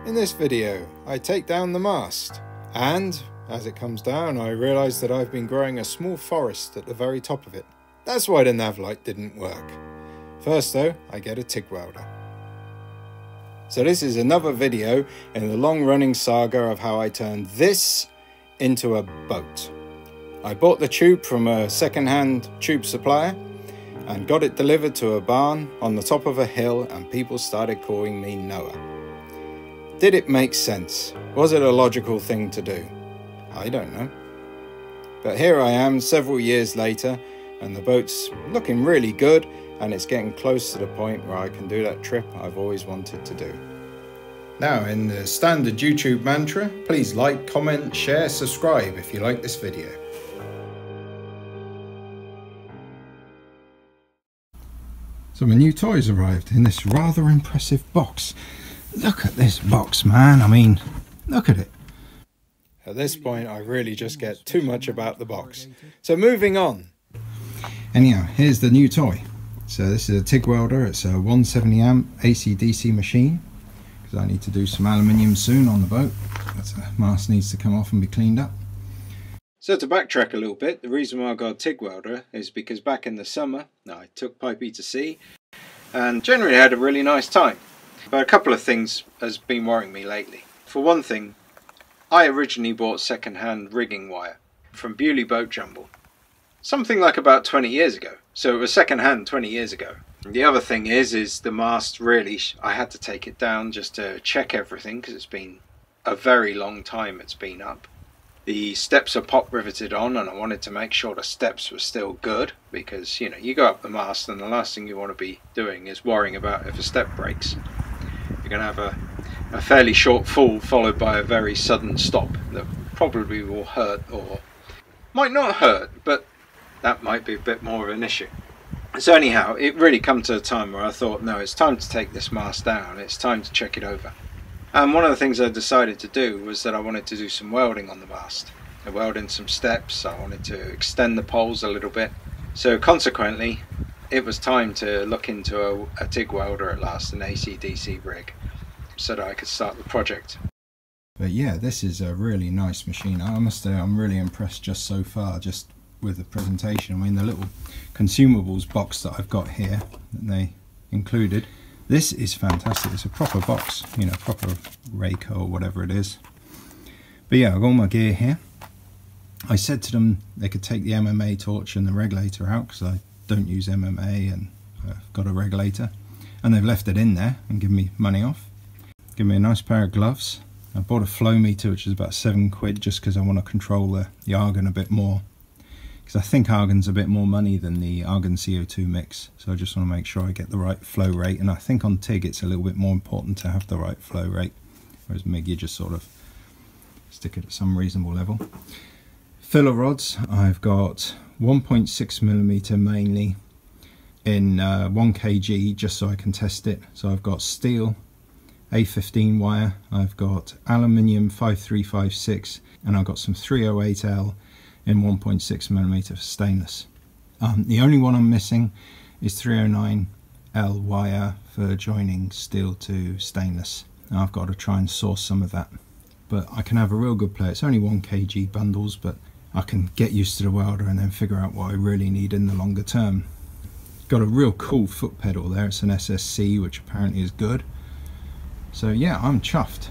In this video, I take down the mast, and as it comes down I realise that I've been growing a small forest at the very top of it. That's why the nav light didn't work. First though, I get a TIG welder. So this is another video in the long-running saga of how I turned this into a boat. I bought the tube from a second-hand tube supplier and got it delivered to a barn on the top of a hill, and people started calling me Noah. Did it make sense? Was it a logical thing to do? I don't know. But here I am several years later, and the boat's looking really good, and it's getting close to the point where I can do that trip I've always wanted to do. Now, in the standard YouTube mantra, please like, comment, share, subscribe if you like this video. So my new toys arrived in this rather impressive box. Look at this box, man. I mean, look at it. At this point, I really just get too much about the box. So moving on. Anyhow, here's the new toy. So this is a TIG welder. It's a 170 amp AC/DC machine, because I need to do some aluminium soon on the boat. The mast needs to come off and be cleaned up. So to backtrack a little bit, the reason why I got a TIG welder is because back in the summer, I took Pipey to sea and generally had a really nice time. But a couple of things has been worrying me lately. For one thing, I originally bought second-hand rigging wire from Bewley Boat Jumble. Something like about 20 years ago. So it was second-hand 20 years ago. And the other thing is the mast really, I had to take it down just to check everything, because it's been a very long time it's been up. The steps are pop riveted on, and I wanted to make sure the steps were still good, because you know, you go up the mast and the last thing you want to be doing is worrying about if a step breaks. You're going to have a fairly short fall followed by a very sudden stop that probably will hurt, or might not hurt, but that might be a bit more of an issue. So anyhow, it really come to a time where I thought, no, it's time to take this mast down, it's time to check it over. And one of the things I decided to do was that I wanted to do some welding on the mast. I welded in some steps, I wanted to extend the poles a little bit. So consequently, it was time to look into a TIG welder at last, an AC/DC rig, so that I could start the project. But yeah, this is a really nice machine. I must say I'm really impressed just so far, just with the presentation. I mean, the little consumables box that I've got here that they included, this is fantastic. It's a proper box, you know, proper rake or whatever it is. But yeah, I've got all my gear here. I said to them they could take the MMA torch and the regulator out, because I don't use MMA and I've got a regulator, and they've left it in there and given me money off. Give me a nice pair of gloves. I bought a flow meter, which is about £7, just because I want to control the argon a bit more, because I think argon's a bit more money than the argon CO2 mix, so I just want to make sure I get the right flow rate. And I think on TIG it's a little bit more important to have the right flow rate, whereas MIG you just sort of stick it at some reasonable level. Filler rods, I've got 1.6mm mainly in 1 kg, just so I can test it. So I've got steel A15 wire, I've got aluminium 5356, and I've got some 308L in 1.6mm for stainless. The only one I'm missing is 309L wire for joining steel to stainless. Now I've got to try and source some of that, but I can have a real good play. It's only 1 kg bundles, but I can get used to the welder and then figure out what I really need in the longer term. Got a real cool foot pedal there. It's an SSC, which apparently is good. So yeah, I'm chuffed.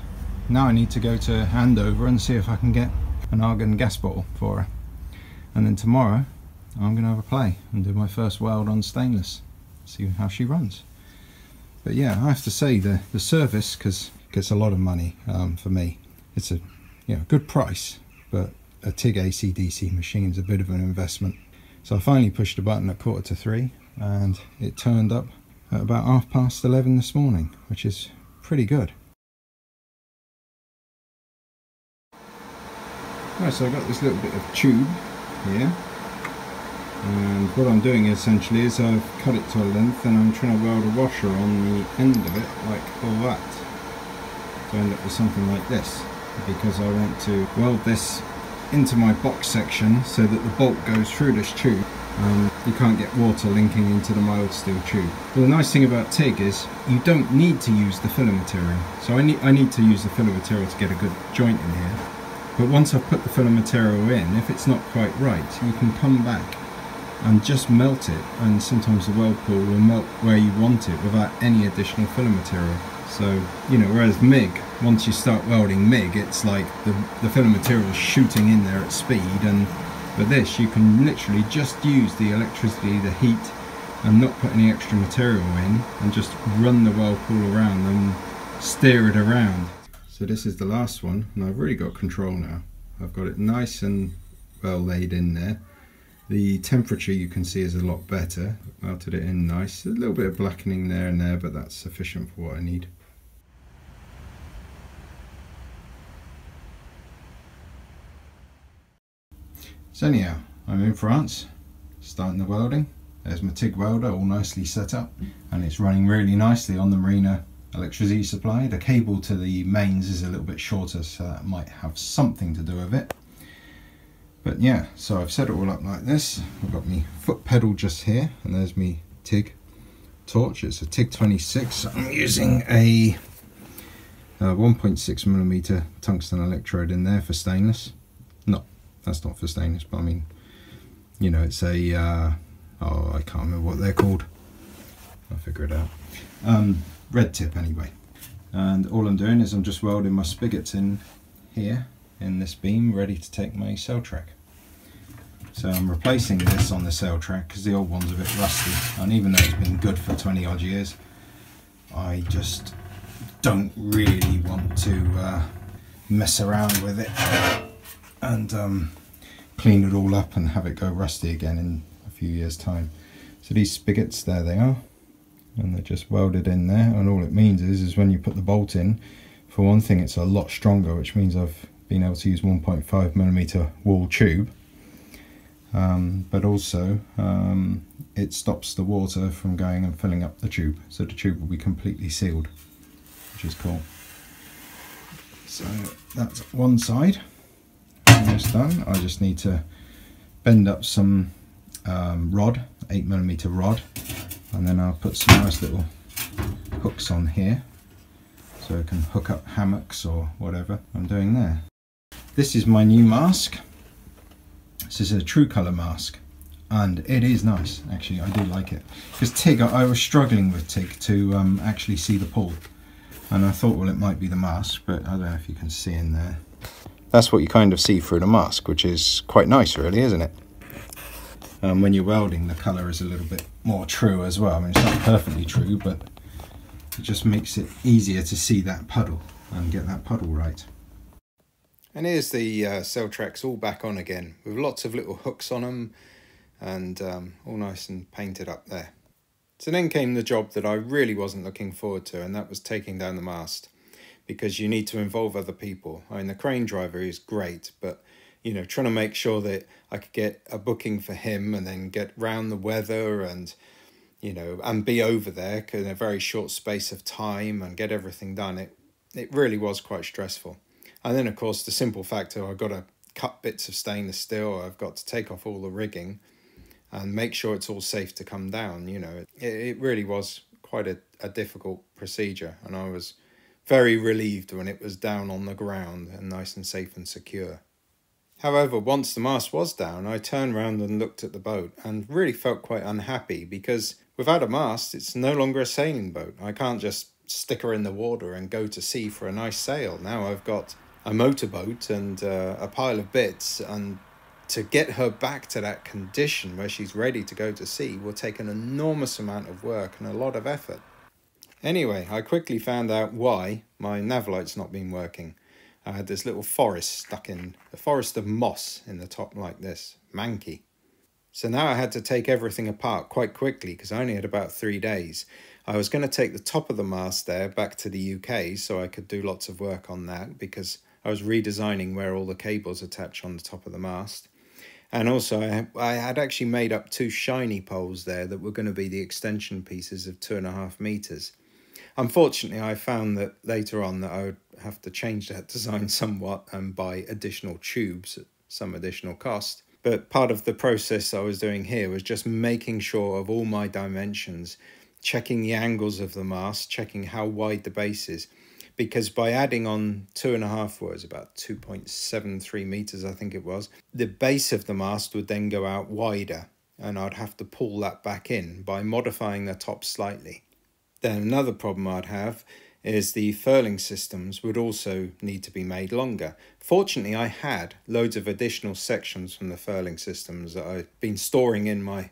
Now I need to go to Andover and see if I can get an argon gas bottle for her. And then tomorrow I'm going to have a play and do my first weld on stainless. See how she runs. But yeah, I have to say the service, because it's a lot of money for me. It's a good price, but a TIG AC/DC machine is a bit of an investment. So I finally pushed a button at 2:45 and it turned up at about 11:30 this morning, which is pretty good. Right, so I've got this little bit of tube here, and what I'm doing essentially is I've cut it to a length and I'm trying to weld a washer on the end of it, like all that, to end up with something like this, because I want to weld this into my box section so that the bolt goes through this tube You can't get water linking into the mild steel tube. But the nice thing about TIG is you don't need to use the filler material. So I need to use the filler material to get a good joint in here. But once I've put the filler material in, if it's not quite right, you can come back and just melt it, and sometimes the weld pool will melt where you want it without any additional filler material. So, you know, whereas MIG, once you start welding MIG, it's like the filler material is shooting in there at speed, and with this you can literally just use the electricity, the heat, and not put any extra material in, and just run the weld pool around and steer it around. So this is the last one, and I've really got control now. I've got it nice and well laid in there. The temperature you can see is a lot better. Melted it in nice. A little bit of blackening there and there, but that's sufficient for what I need. So anyhow, I'm in France, starting the welding. There's my TIG welder all nicely set up, and it's running really nicely on the Marina electricity supply. The cable to the mains is a little bit shorter, so that might have something to do with it. But yeah, so I've set it all up like this. I've got my foot pedal just here, and there's my TIG torch. It's a TIG 26. I'm using a 1.6mm tungsten electrode in there for stainless. No, that's not for stainless, but I mean, you know, it's a, oh, I can't remember what they're called. I'll figure it out. Red tip anyway. And all I'm doing is I'm just welding my spigots in here, in this beam, ready to take my sail track. So I'm replacing this on the sail track because the old one's a bit rusty, and even though it's been good for 20 odd years, I just don't really want to mess around with it and clean it all up and have it go rusty again in a few years time. So these spigots, there they are, and they're just welded in there, and all it means is when you put the bolt in, for one thing it's a lot stronger, which means I've been able to use 1.5mm wall tube, but also it stops the water from going and filling up the tube, so the tube will be completely sealed, which is cool. So that's one side almost done. I just need to bend up some rod, 8mm rod, and then I'll put some nice little hooks on here so I can hook up hammocks or whatever I'm doing there. This is my new mask. This is a true colour mask, and it is nice, actually. I do like it, because TIG, I was struggling with TIG to actually see the pool, and I thought, well, it might be the mask, but I don't know if you can see in there. That's what you kind of see through the mask, which is quite nice really, isn't it? When you're welding, the colour is a little bit more true as well. I mean, it's not perfectly true, but it just makes it easier to see that puddle and get that puddle right. And here's the sail tracks all back on again, with lots of little hooks on them, and all nice and painted up there. So then came the job that I really wasn't looking forward to, and that was taking down the mast, because you need to involve other people. I mean, the crane driver is great, but you know, trying to make sure that I could get a booking for him and then get round the weather and, you know, and be over there in a very short space of time and get everything done, it really was quite stressful. And then, of course, the simple factor, I've got to cut bits of stainless steel, I've got to take off all the rigging and make sure it's all safe to come down. You know, it really was quite a difficult procedure, and I was very relieved when it was down on the ground and nice and safe and secure. However, once the mast was down, I turned round and looked at the boat and really felt quite unhappy, because without a mast, it's no longer a sailing boat. I can't just stick her in the water and go to sea for a nice sail. Now I've got a motorboat and a pile of bits, and to get her back to that condition where she's ready to go to sea will take an enormous amount of work and a lot of effort. Anyway, I quickly found out why my navlight's not been working. I had this little forest stuck in, a forest of moss in the top like this, manky. So now I had to take everything apart quite quickly, because I only had about 3 days. I was going to take the top of the mast there back to the UK so I could do lots of work on that, because I was redesigning where all the cables attach on the top of the mast. And also I had actually made up 2 shiny poles there that were going to be the extension pieces of 2.5 meters. Unfortunately, I found that later on that I would have to change that design somewhat and buy additional tubes at some additional cost. But part of the process I was doing here was just making sure of all my dimensions, checking the angles of the mast, checking how wide the base is. Because by adding on 2.5, what was about 2.73 meters, I think it was, the base of the mast would then go out wider, and I'd have to pull that back in by modifying the top slightly. Then another problem I'd have is the furling systems would also need to be made longer. Fortunately, I had loads of additional sections from the furling systems that I've been storing in my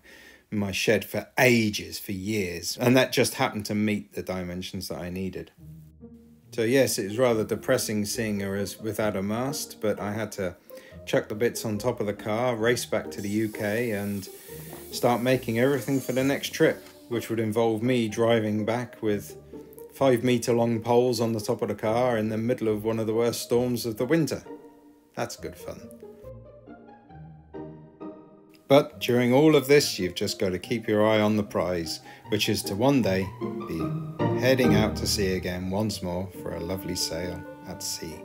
shed for ages, for years, and that just happened to meet the dimensions that I needed. So yes, it was rather depressing seeing her as without a mast, but I had to chuck the bits on top of the car, race back to the UK and start making everything for the next trip, which would involve me driving back with 5-meter long poles on the top of the car in the middle of one of the worst storms of the winter. That's good fun. But during all of this, you've just got to keep your eye on the prize, which is to one day be heading out to sea again once more for a lovely sail at sea.